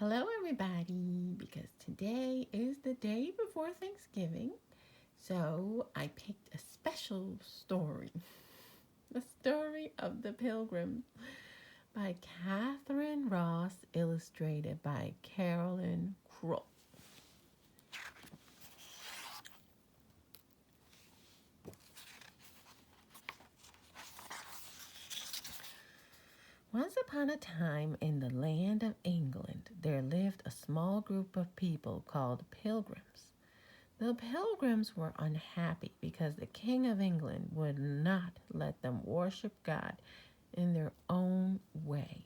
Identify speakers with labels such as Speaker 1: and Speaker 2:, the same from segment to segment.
Speaker 1: Hello, everybody, because today is the day before Thanksgiving. So I picked a special story, the story of the Pilgrims by Catherine Ross, illustrated by Carolyn Kroll. Once upon a time in the land of England, there lived a small group of people called Pilgrims. The Pilgrims were unhappy because the King of England would not let them worship God in their own way.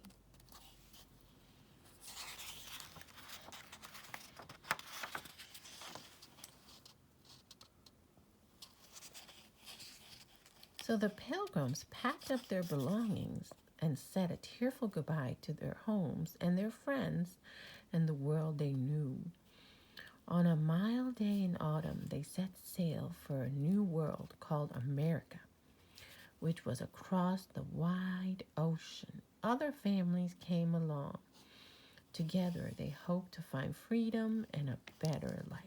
Speaker 1: So the Pilgrims packed up their belongings and said a tearful goodbye to their homes and their friends and the world they knew. On a mild day in autumn, they set sail for a new world called America, which was across the wide ocean. Other families came along. Together, they hoped to find freedom and a better life.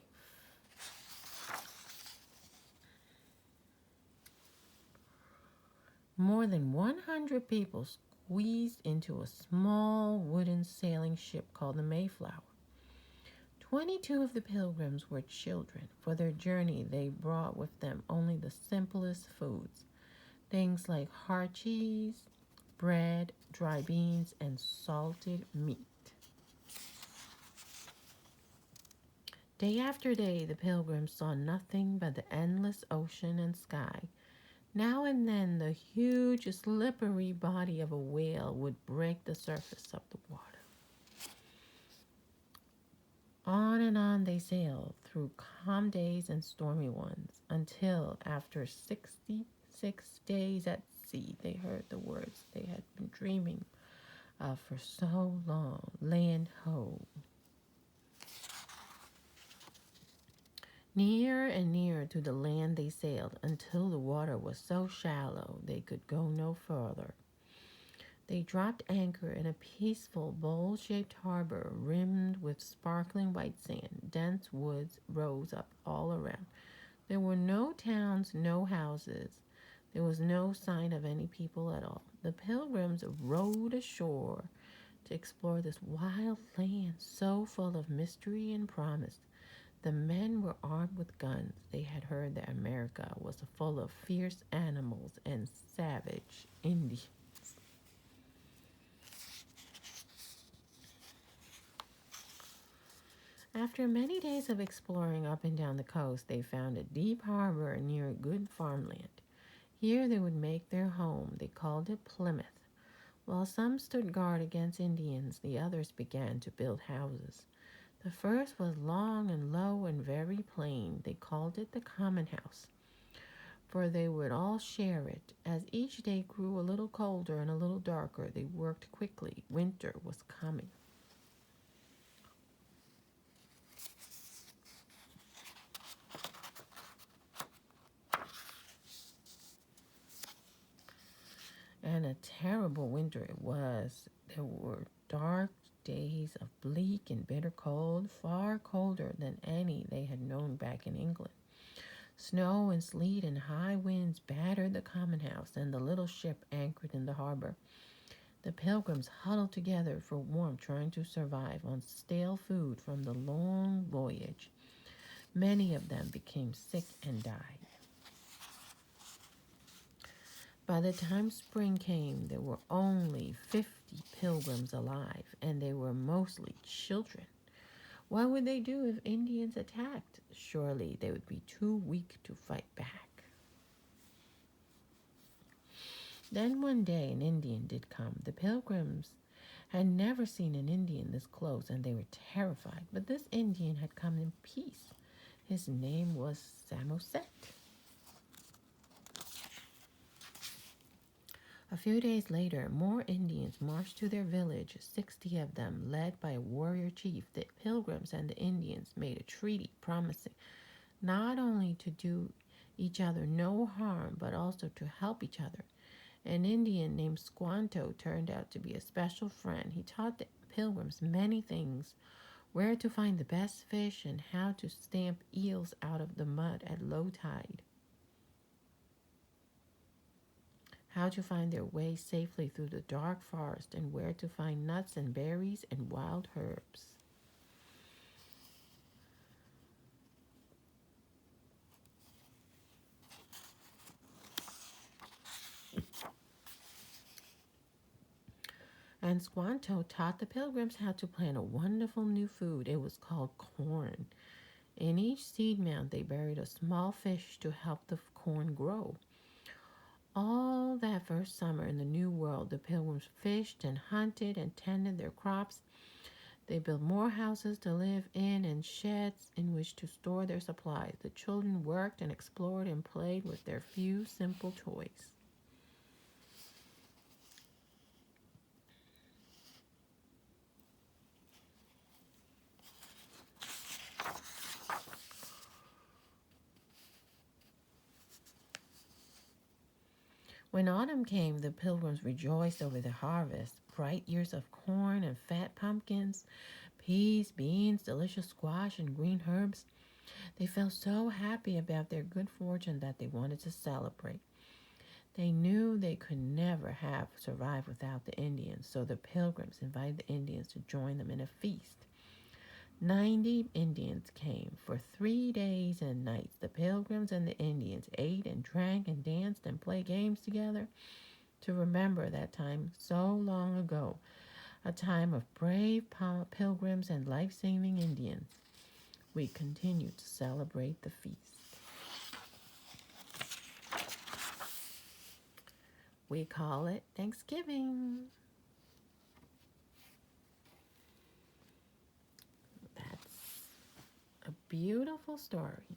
Speaker 1: More than 100 people squeezed into a small wooden sailing ship called the Mayflower. 22 of the pilgrims were children. For their journey, they brought with them only the simplest foods, things like hard cheese, bread, dry beans, and salted meat. Day after day, the pilgrims saw nothing but the endless ocean and sky. Now and then, the huge, slippery body of a whale would break the surface of the water. On and on they sailed through calm days and stormy ones until, after 66 days at sea, they heard the words they had been dreaming of for so long: land ho. Nearer and nearer to the land they sailed until the water was so shallow they could go no further. They dropped anchor in a peaceful, bowl-shaped harbor rimmed with sparkling white sand. Dense woods rose up all around. There were no towns, no houses. There was no sign of any people at all. The pilgrims rowed ashore to explore this wild land so full of mystery and promise. The men were armed with guns. They had heard that America was full of fierce animals and savage Indians. After many days of exploring up and down the coast, they found a deep harbor near good farmland. Here they would make their home. They called it Plymouth. While some stood guard against Indians, the others began to build houses. The first was long and low and very plain. They called it the common house, for they would all share it. As each day grew a little colder and a little darker, they worked quickly. Winter was coming. And a terrible winter it was. There were dark days of bleak and bitter cold, far colder than any they had known back in England. Snow and sleet and high winds battered the common house and the little ship anchored in the harbor. The pilgrims huddled together for warmth, trying to survive on stale food from the long voyage. Many of them became sick and died. By the time spring came, there were only 50 pilgrims alive, and they were mostly children. What would they do if Indians attacked? Surely they would be too weak to fight back. Then one day an Indian did come. The pilgrims had never seen an Indian this close, and they were terrified. But this Indian had come in peace. His name was Samoset. A few days later, more Indians marched to their village, 60 of them, led by a warrior chief. The Pilgrims and the Indians made a treaty promising not only to do each other no harm, but also to help each other. An Indian named Squanto turned out to be a special friend. He taught the pilgrims many things: where to find the best fish and how to stamp eels out of the mud at low tide, how to find their way safely through the dark forest, and where to find nuts and berries and wild herbs. And Squanto taught the pilgrims how to plant a wonderful new food. It was called corn. In each seed mound, they buried a small fish to help the corn grow. All that first summer in the New World, the pilgrims fished and hunted and tended their crops. They built more houses to live in and sheds in which to store their supplies. The children worked and explored and played with their few simple toys. When autumn came, the pilgrims rejoiced over the harvest: bright ears of corn and fat pumpkins, peas, beans, delicious squash, and green herbs. They felt so happy about their good fortune that they wanted to celebrate. They knew they could never have survived without the Indians, so the pilgrims invited the Indians to join them in a feast. 90 Indians came. For 3 days and nights, the pilgrims and the Indians ate and drank and danced and played games together to remember that time so long ago, a time of brave pilgrims and life saving Indians. We continue to celebrate the feast. We call it Thanksgiving. That's a beautiful story.